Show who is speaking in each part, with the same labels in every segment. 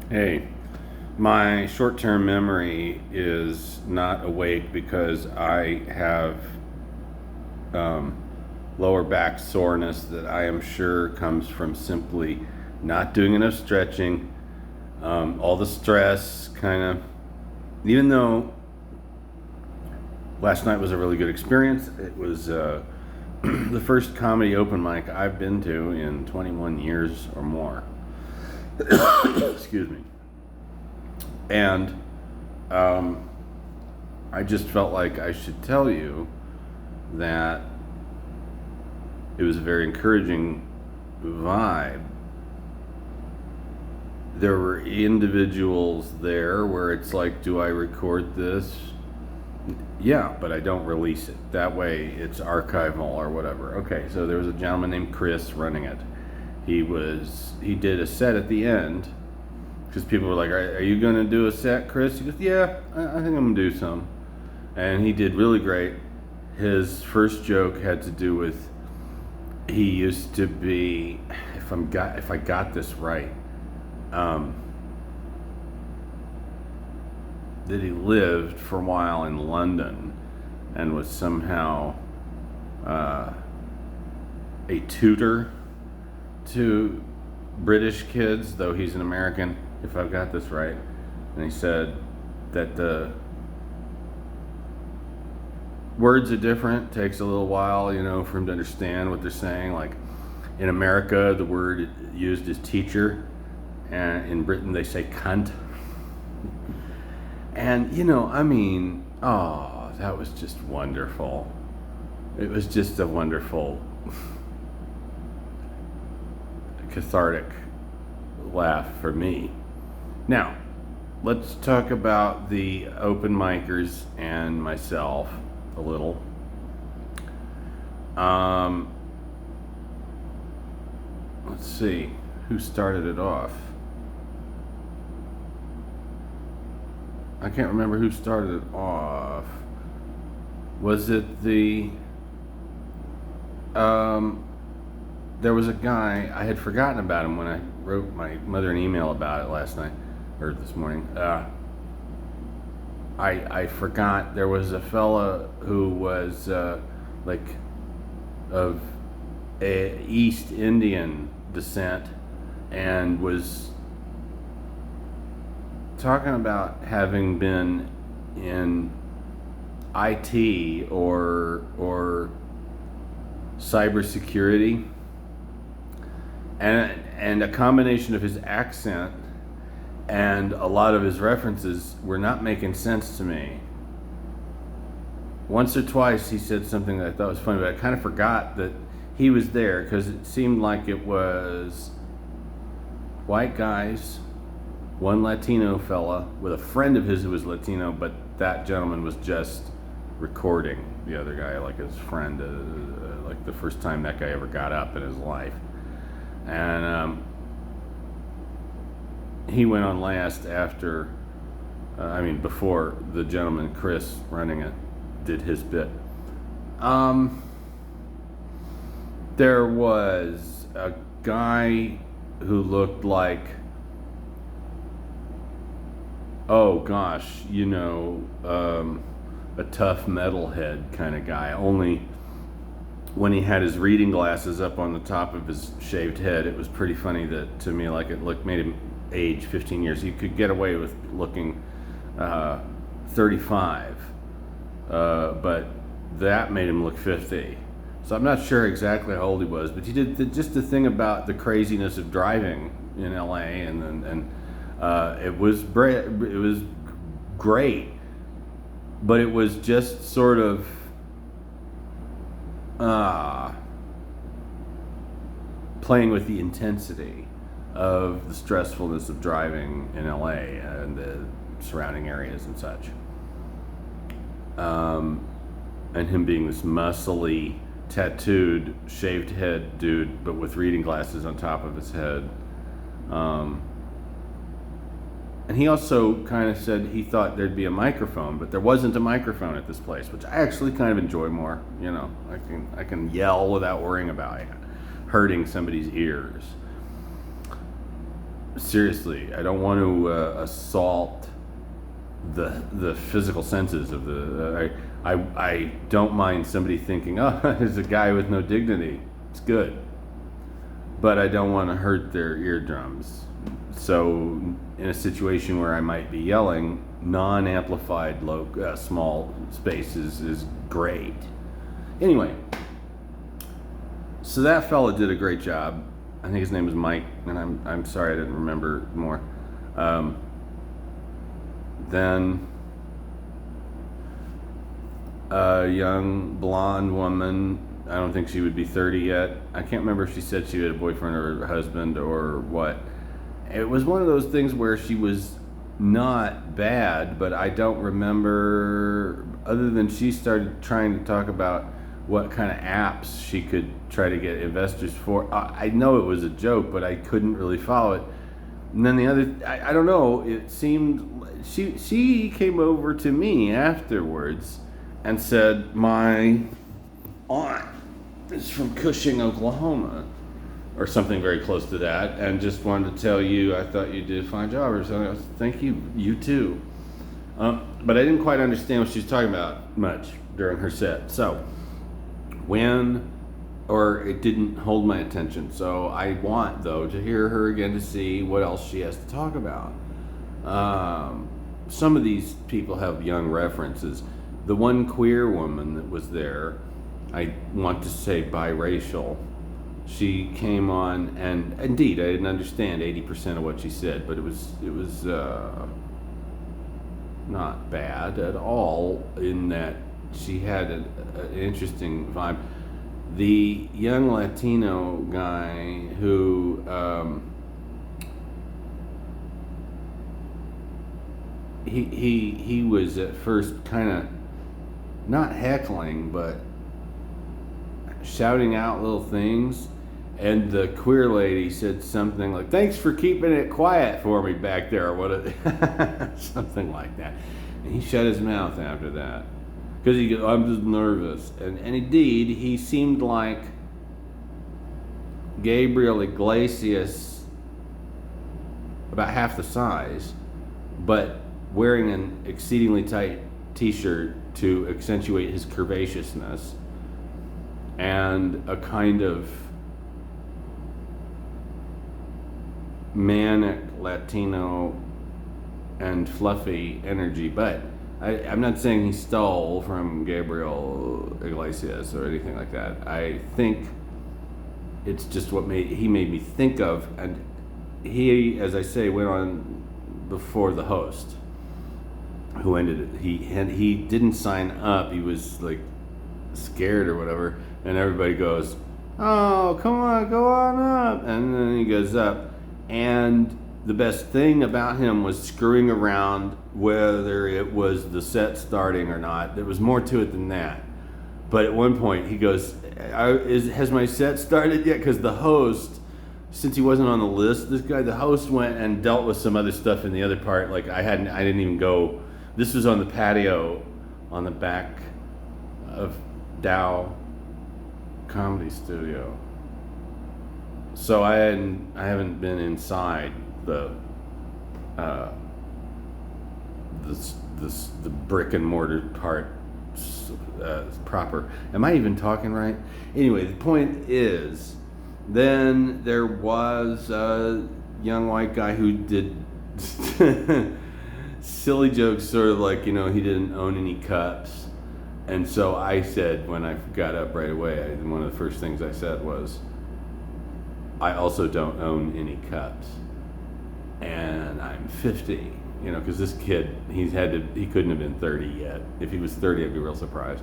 Speaker 1: Hey, my short term memory is not awake because I have um, lower back soreness that I am sure comes from simply not doing enough stretching. All the stress kind of, even though last night was a really good experience, it was the first comedy open mic I've been to in 21 years or more. Excuse me. And um, I just felt like I should tell you that it was a very encouraging vibe. There were individuals there where it's like, do I record this? Yeah, but I don't release it. That way it's archival or whatever. Okay, so there was a gentleman named Chris running it. He did a set at the end because people were like, are you going to do a set, Chris? He goes, yeah, I think I'm going to do some. And he did really great. His first joke had to do with he used to be, if I got this right, um, that he lived for a while in London and was somehow uh, a tutor to British kids, though he's an American, if I've got this right. And he said that the words are different, takes a little while, for him to understand what they're saying. Like in America, the word used is teacher, and in Britain, they say cunt. And, that was just wonderful. It was just a wonderful, cathartic laugh for me. Now, let's talk about the open micers and myself a little. Let's see, who started it off? I can't remember who started it off. Was it there was a guy, I had forgotten about him when I wrote my mother an email about it last night, or this morning. I forgot there was a fella who was like of East Indian descent and was talking about having been in IT or cybersecurity, and a combination of his accent and a lot of his references were not making sense to me. Once or twice he said something that I thought was funny, but I kind of forgot that he was there because it seemed like it was white guys, one Latino fella with a friend of his who was Latino, but that gentleman was just recording the other guy like his friend, like the first time that guy ever got up in his life. And he went on last after, before the gentleman, Chris, running it, did his bit. There was a guy who looked like, oh gosh, a tough metalhead kind of guy. Only when he had his reading glasses up on the top of his shaved head, it was pretty funny that to me, like made him age 15 years. You could get away with looking 35, but that made him look 50. So I'm not sure exactly how old he was, but he did just the thing about the craziness of driving in LA, and it was great, but it was just sort of playing with the intensity of the stressfulness of driving in LA and the surrounding areas and such. And him being this muscly, tattooed, shaved head dude, but with reading glasses on top of his head. And he also kind of said he thought there'd be a microphone, but there wasn't a microphone at this place, which I actually kind of enjoy more. I can yell without worrying about it hurting somebody's ears. seriously, I don't want to assault the physical senses of the. I don't mind somebody thinking, oh, there's a guy with no dignity. It's good, but I don't want to hurt their eardrums. So, in a situation where I might be yelling, non-amplified, small spaces is great. Anyway, so that fella did a great job. I think his name is Mike, and I'm sorry I didn't remember more. Then a young blonde woman. I don't think she would be 30 yet. I can't remember if she said she had a boyfriend or a husband or what. It was one of those things where she was not bad, but I don't remember, other than she started trying to talk about what kind of apps she could try to get investors for. I know it was a joke, but I couldn't really follow it. And then the other, I don't know, it seemed, she came over to me afterwards and said, my aunt is from Cushing, Oklahoma, or something very close to that, and just wanted to tell you I thought you did a fine job or something. I was, thank you, you too. But I didn't quite understand what she was talking about much during her set. So it didn't hold my attention. So I want, though, to hear her again to see what else she has to talk about. Some of these people have young references. The one queer woman that was there, I want to say biracial, she came on, and indeed, I didn't understand 80% of what she said, but it was not bad at all, in that she had an interesting vibe. The young Latino guy who he was at first kind of not heckling, but shouting out little things, and the queer lady said something like, "Thanks for keeping it quiet for me back there," or something like that. And he shut his mouth after that because he goes, "I'm just nervous." And indeed, he seemed like Gabriel Iglesias, about half the size, but wearing an exceedingly tight t-shirt to accentuate his curvaceousness, and a kind of manic Latino and fluffy energy. But I'm not saying he stole from Gabriel Iglesias or anything like that. I think it's just what he made me think of. And he, as I say, went on before the host, who ended it. He didn't sign up. He was like scared or whatever, and everybody goes, "Oh, come on, go on up," and then he goes up. And the best thing about him was screwing around whether it was the set starting or not. There was more to it than that. But at one point he goes, has my set started yet? Because the host, since he wasn't on the list, the host went and dealt with some other stuff in the other part. Like I didn't even go. This was on the patio on the back of Dow Comedy Studio. So I haven't been inside the brick and mortar part proper. Am I even talking right? Anyway, the point is, then there was a young white guy who did silly jokes, sort of like, he didn't own any cups. And so I said, when I got up right away, one of the first things I said was, I also don't own any cups, and I'm 50, because this kid, he couldn't have been 30 yet. If he was 30, I'd be real surprised.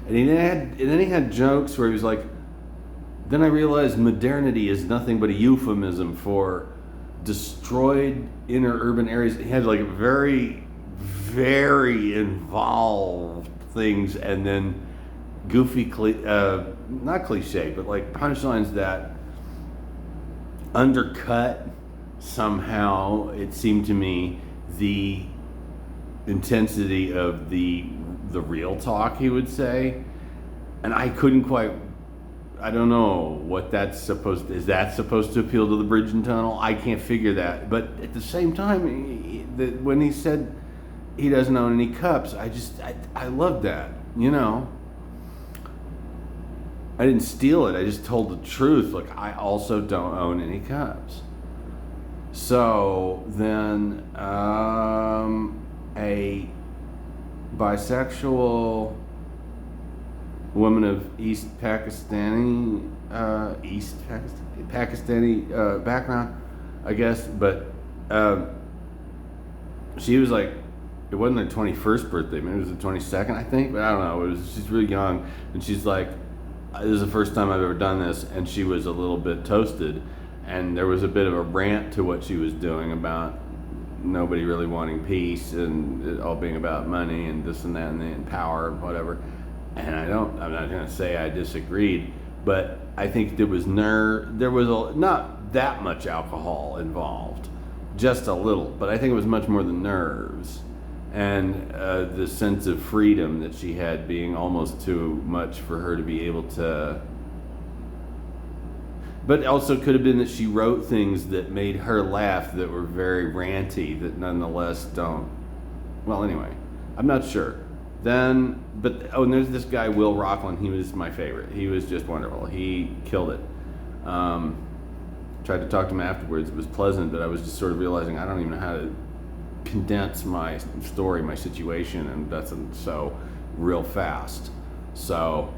Speaker 1: And then he had jokes where he was like, then I realized modernity is nothing but a euphemism for destroyed inner urban areas. He had like very, very involved things, and then goofy, not cliche, but like punchlines that undercut somehow, it seemed to me, the intensity of the real talk he would say. And I couldn't quite I don't know what that's supposed to, is that supposed to appeal to the bridge and tunnel? I can't figure that. But at the same time, when he said he doesn't own any cups, I loved that, you know. I didn't steal it. I just told the truth. Like, I also don't own any cups. So then, a bisexual woman of Pakistani background, I guess. But she was like, it wasn't her 21st birthday, maybe it was the 22nd, I think. But I don't know. She's really young, and she's like, this is the first time I've ever done this, and she was a little bit toasted, and there was a bit of a rant to what she was doing about nobody really wanting peace and it all being about money and this and that and power and whatever. And I'm not going to say I disagreed, but I think there was not that much alcohol involved, just a little, but I think it was much more the nerves and the sense of freedom that she had being almost too much for her to be able to. But also could have been that she wrote things that made her laugh that were very ranty that nonetheless don't. Well, anyway, I'm not sure. And there's this guy, Will Rockland. He was my favorite. He was just wonderful. He killed it. Tried to talk to him afterwards. It was pleasant, but I was just sort of realizing I don't even know how to condense my story, my situation, and that's so real fast. So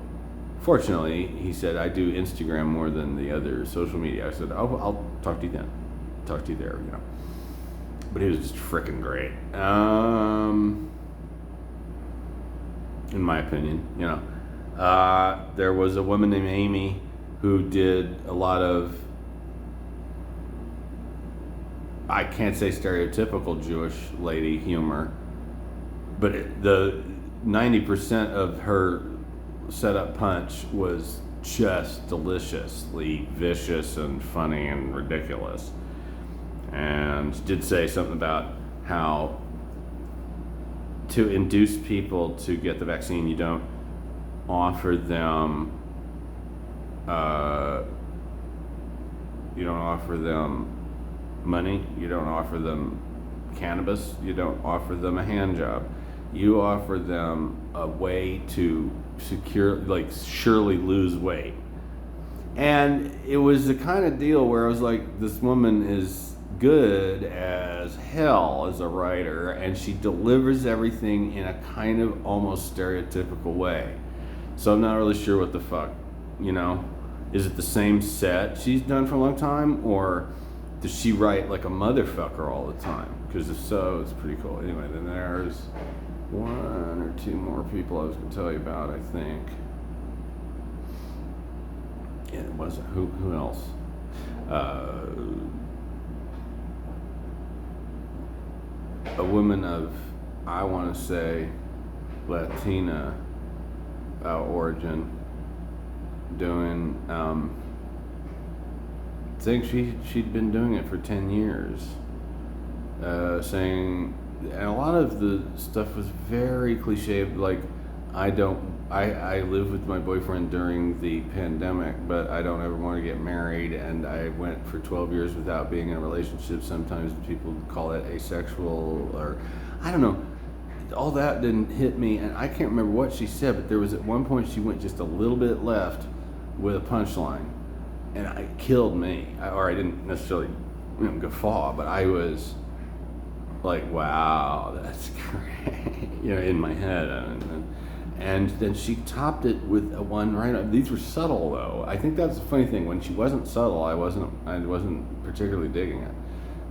Speaker 1: fortunately, he said, I do Instagram more than the other social media. I said, oh, I'll talk to you then. Talk to you there, you know. But he was just freaking great. In my opinion, you know. There was a woman named Amy who did a lot of, I can't say stereotypical Jewish lady humor, but the 90% of her setup punch was just deliciously vicious and funny and ridiculous. And she did say something about how to induce people to get the vaccine, you don't offer them money, you don't offer them cannabis, you don't offer them a hand job, you offer them a way to surely lose weight. And it was the kind of deal where I was like, this woman is good as hell as a writer, and she delivers everything in a kind of almost stereotypical way. So I'm not really sure what the fuck, you know. Is it the same set she's done for a long time, or does she write like a motherfucker all the time? Because if so, it's pretty cool. Anyway, then there's one or two more people I was going to tell you about, I think. Yeah, it wasn't. Who else? A woman of, I want to say, Latina origin, doing, saying she'd been doing it for 10 years, saying, and a lot of the stuff was very cliche, like, I lived with my boyfriend during the pandemic, but I don't ever want to get married, and I went for 12 years without being in a relationship. Sometimes people call it asexual, or I don't know. All that didn't hit me, and I can't remember what she said, but there was at one point she went just a little bit left with a punchline, and it killed me. I didn't necessarily guffaw, but I was like, wow, that's great, in my head. And then she topped it with a one right. These were subtle, though. I think that's the funny thing. When she wasn't subtle, I wasn't particularly digging it.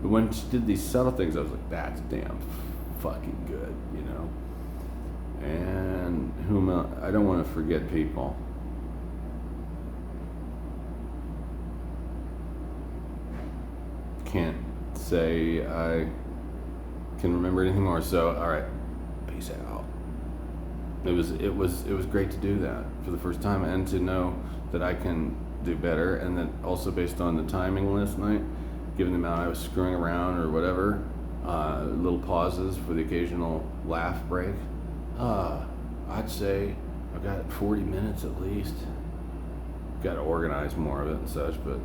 Speaker 1: But when she did these subtle things, I was like, that's damn fucking good, And I don't want to forget people. Can't say I can remember anything more. So, all right, peace out. It was great to do that for the first time, and to know that I can do better, and that also based on the timing last night, given the amount I was screwing around or whatever, little pauses for the occasional laugh break. I'd say I've got 40 minutes at least. got to organize more of it and such, but